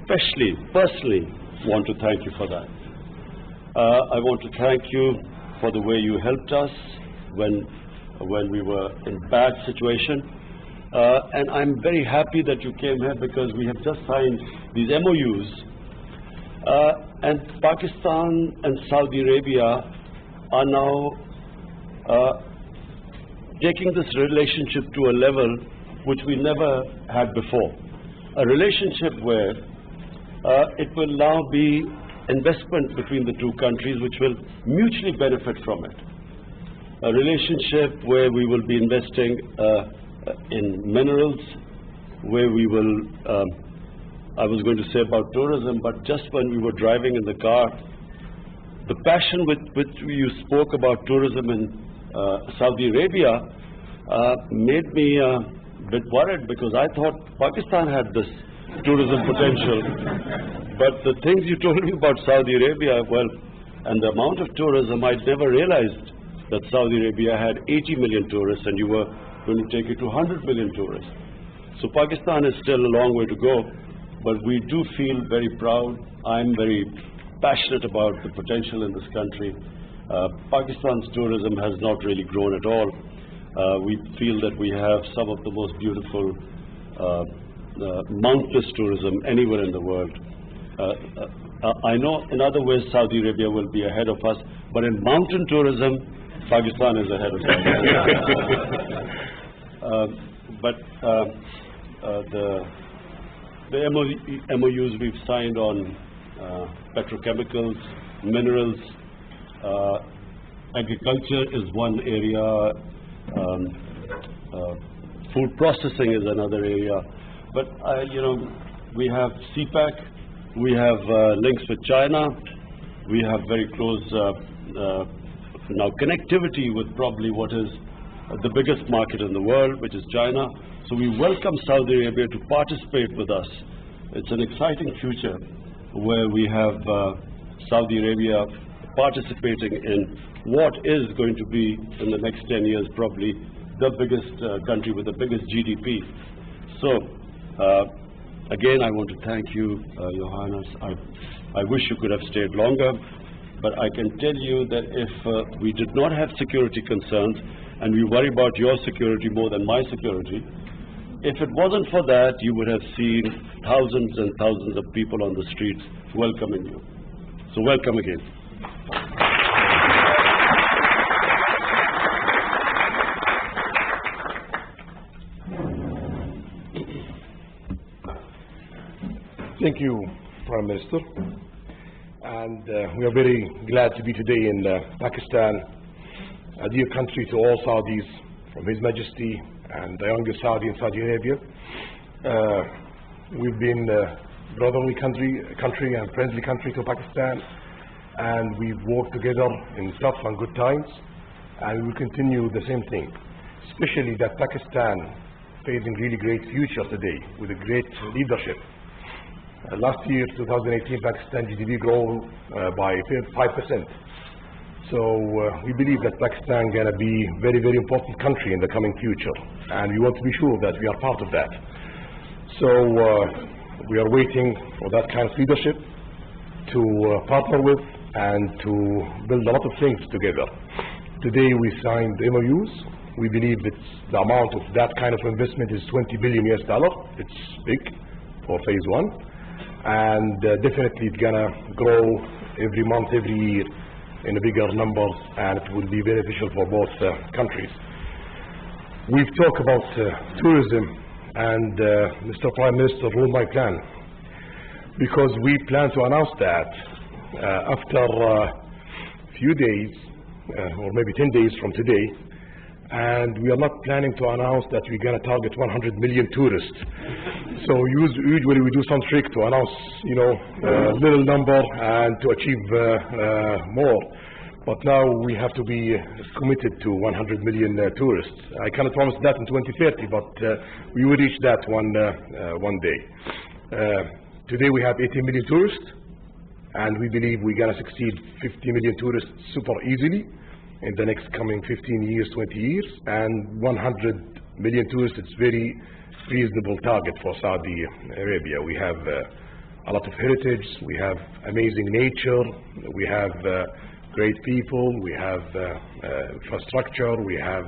especially, personally, want to thank you for that. I want to thank you for the way you helped us when we were in bad situation. And I'm very happy that you came here because we have just signed these MOUs. And Pakistan and Saudi Arabia are now taking this relationship to a level which we never had before. A relationship where it will now be investment between the two countries which will mutually benefit from it. A relationship where we will be investing in minerals, where we will, I was going to say about tourism, but just when we were driving in the car, the passion with which you spoke about tourism in Saudi Arabia made me a bit worried because I thought Pakistan had this tourism potential. But the things you told me about Saudi Arabia, well, and the amount of tourism, I'd never realized that Saudi Arabia had 80 million tourists and you were going to take it to 100 million tourists. So Pakistan is still a long way to go, but we do feel very proud. I'm very passionate about the potential in this country. Pakistan's tourism has not really grown at all. We feel that we have some of the most beautiful mountainous tourism anywhere in the world. I know in other ways Saudi Arabia will be ahead of us, but in mountain tourism, Pakistan is ahead of us. But the MOUs we've signed on petrochemicals, minerals, agriculture is one area, food processing is another area. But we have CPAC, we have links with China, we have very close now connectivity with probably what is the biggest market in the world, which is China. So we welcome Saudi Arabia to participate with us. It's an exciting future where we have Saudi Arabia participating in what is going to be in the next 10 years probably the biggest country with the biggest GDP. So again, I want to thank you, Your Highness. I wish you could have stayed longer, but I can tell you that if we did not have security concerns and we worry about your security more than my security, if it wasn't for that, you would have seen thousands and thousands of people on the streets welcoming you. So welcome again. Thank you, Prime Minister. And we are very glad to be today in Pakistan, a dear country to all Saudis, from His Majesty and the youngest Saudi in Saudi Arabia. We've been a brotherly country and friendly country to Pakistan, and we've worked together in tough and good times, and we will continue the same thing, especially that Pakistan facing really great future today with a great leadership. Last year, 2018, Pakistan GDP grew by 5%. So we believe that Pakistan is going to be a very, very important country in the coming future, and we want to be sure that we are part of that. So we are waiting for that kind of leadership to partner with and to build a lot of things together. Today we signed MOUs. We believe that the amount of that kind of investment is $20 billion US. It's big for phase one, and definitely it's gonna grow every month, every year in a bigger numbers, and it will be beneficial for both countries. We've talked about tourism, and Mr. Prime Minister ruled my plan, because we plan to announce that after a few days, or maybe 10 days from today, and we are not planning to announce that we're going to target 100 million tourists. So usually we do some trick to announce, a little number and to achieve more. But now we have to be committed to 100 million tourists. I cannot promise that in 2030, but we will reach that one day. Today we have 80 million tourists, and we believe we're going to succeed 50 million tourists super easily in the next coming 15 years, 20 years, and 100 million tourists. It's very reasonable target for Saudi Arabia. We have a lot of heritage, we have amazing nature, we have great people, we have infrastructure, we have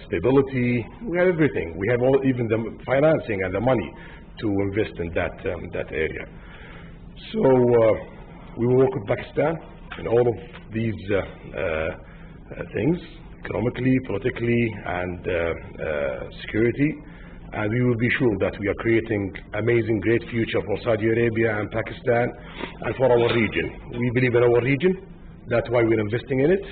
stability, we have everything. We have all, even the financing and the money to invest in that area. So we will work with Pakistan in all of these things, economically, politically, and security. And we will be sure that we are creating amazing, great future for Saudi Arabia and Pakistan and for our region. We believe in our region. That's why we're investing in it.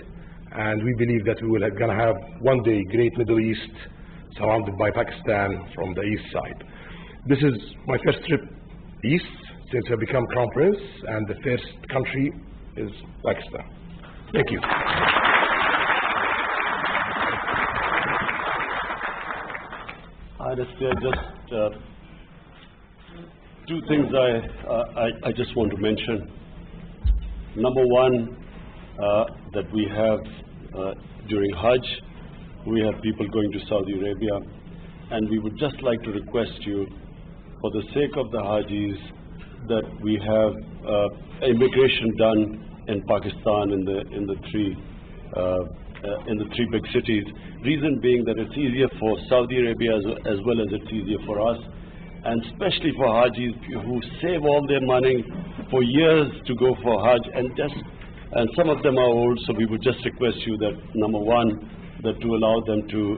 And we believe that we will gonna have one day great Middle East surrounded by Pakistan from the east side. This is my first trip east since I become Crown Prince, and the first country is Pakistan. Thank you. Honestly, just two things I just want to mention. Number one, that we have during Hajj, we have people going to Saudi Arabia, and we would just like to request you, for the sake of the Hajis, that we have immigration done in Pakistan in the three big cities. Reason being that it's easier for Saudi Arabia as well as it's easier for us, and especially for Hajis who save all their money for years to go for Hajj, and some of them are old, so we would just request you that, number one, that to allow them to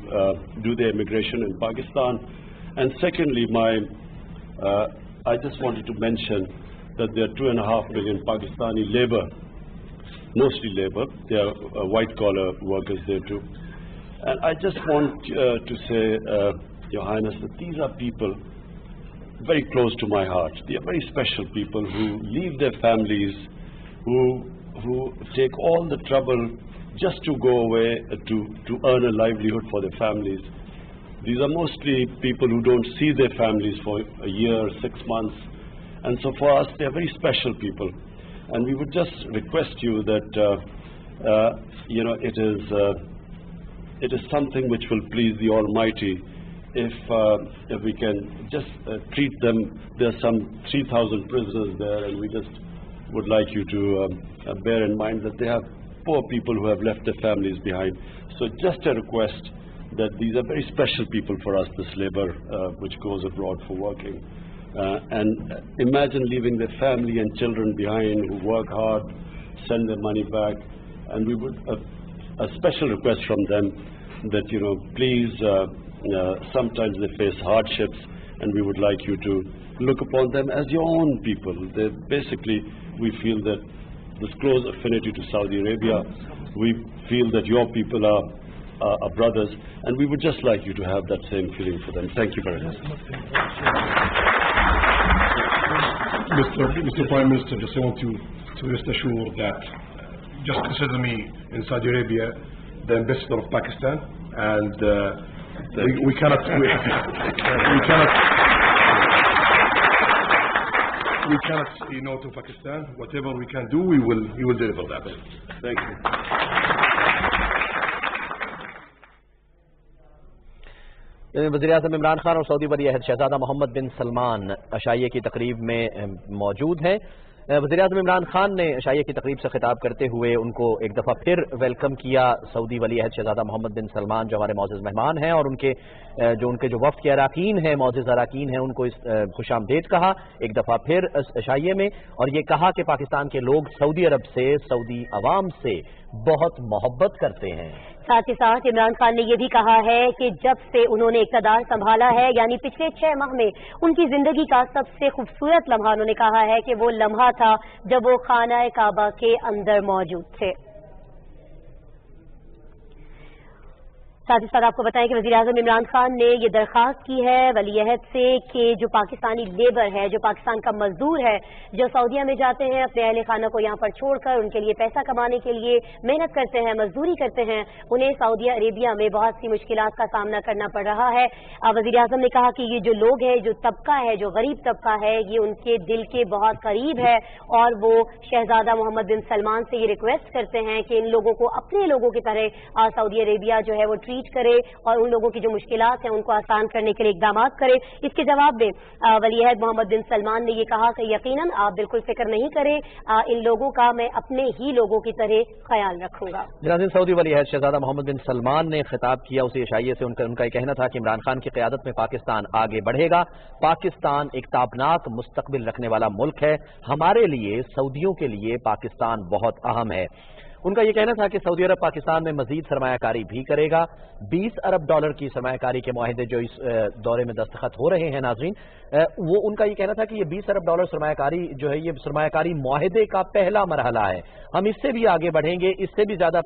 do their immigration in Pakistan. And secondly, I just wanted to mention that there are 2.5 million Pakistani labor, mostly labor. There are white-collar workers there too. And I just want to say, Your Highness, that these are people very close to my heart. They are very special people who leave their families, who take all the trouble just to go away to earn a livelihood for their families. These are mostly people who don't see their families for a year, 6 months. And so for us, they are very special people. And we would just request you that, it is something which will please the Almighty if we can just treat them. There are some 3,000 prisoners there, and we just would like you to bear in mind that they have poor people who have left their families behind. So just a request that these are very special people for us, this labor which goes abroad for working. And imagine leaving their family and children behind who work hard, send their money back, and we would, a special request from them that, please, sometimes they face hardships, and we would like you to look upon them as your own people. They basically, we feel that this close affinity to Saudi Arabia, we feel that your people are brothers, and we would just like you to have that same feeling for them. Thank you very much. Mr. Prime Minister, just I want you to rest assured that just consider me in Saudi Arabia the ambassador of Pakistan, and we cannot say no to Pakistan. Whatever we can do, we will deliver that. Thank you. वज़ीर-ए-आज़म इमरान खान और Saudi वली अहद शहज़ादा मोहम्मद बिन सलमान अशाइये की तकरीब में मौजूद हैं। वज़ीर-ए-आज़म इमरान खान ने अशाइये की तकरीब से खिताब करते हुए उनको एक दफ़ा फिर वेलकम किया। सऊदी वली अहद शहज़ादा मोहम्मद बिन सलमान जो हमारे मौजूद मेहमान हैं, और उनके जो वफ़द के अराकीन हैं, मौजूद अराकीन हैं, उनको खुशामदीद कहा एक दफ़ा फिर अशाइये में, और ये कहा कि पाकिस्तान के लोग सऊदी अरब से, सऊदी अवाम से बहुत मोहब्बत करते हैं। साथ ही साथ इमरान खान ने यह भी कहा है कि जब से उन्होंने इक़्तिदार संभाला है, यानी पिछले 6 माह में, उनकी जिंदगी का सबसे खूबसूरत लम्हा उन्होंने कहा है कि वो लम्हा था जब वो खाना काबा के अंदर मौजूद थे। साथ ही साथ आपको बताएं कि वज़ीर-ए-आज़म इमरान खान ने ये दरख्वास्त की है वली अहद से कि जो पाकिस्तानी लेबर है, जो पाकिस्तान का मजदूर है, जो सऊदीया में जाते हैं अपने अहले खाना को यहाँ पर छोड़कर उनके लिए पैसा कमाने के लिए मेहनत करते हैं, मजदूरी करते हैं, उन्हें सऊदी अरेबिया में बहुत सी मुश्किलात का सामना करना पड़ रहा है। वज़ीर-ए-आज़म ने कहा कि ये जो लोग हैं, जो तबका है, जो गरीब तबका है, ये उनके दिल के बहुत करीब है, और वो शहजादा मोहम्मद बिन सलमान से ये रिक्वेस्ट करते हैं कि इन लोगों को अपने लोगों की तरह सऊदी अरेबिया जो है वो ट्रीट रीच करे और उन लोगों की जो मुश्किलात हैं उनको आसान करने के लिए इकदामात करे। इसके जवाब में वली अहद मोहम्मद बिन सलमान ने ये कहा कि यकीनन आप बिल्कुल फिक्र नहीं करें, इन लोगों का मैं अपने ही लोगों की तरह ख्याल रखूंगा। नाज़रीन, सऊदी वली अहद शहजादा मोहम्मद बिन सलमान ने खिताब किया उसी इशाइये से उनका ये कहना था कि इमरान खान की क़यादत में पाकिस्तान आगे बढ़ेगा। पाकिस्तान एक ताबनाक मुस्तकबिल रखने वाला मुल्क है। हमारे लिए, सऊदियों के लिए पाकिस्तान बहुत अहम है। उनका ये कहना था कि सऊदी अरब पाकिस्तान में मजीद सरमायाकारी भी करेगा। $20 अरब की सरमायाकारी के मुआहदे जो इस दौरे में दस्तखत हो रहे हैं नाजरीन, वो उनका ये कहना था कि ये $20 अरब सरमायाकारी जो है ये सरमायाकारी मुआहदे का पहला मरहला है। हम इससे भी आगे बढ़ेंगे, इससे भी ज्यादा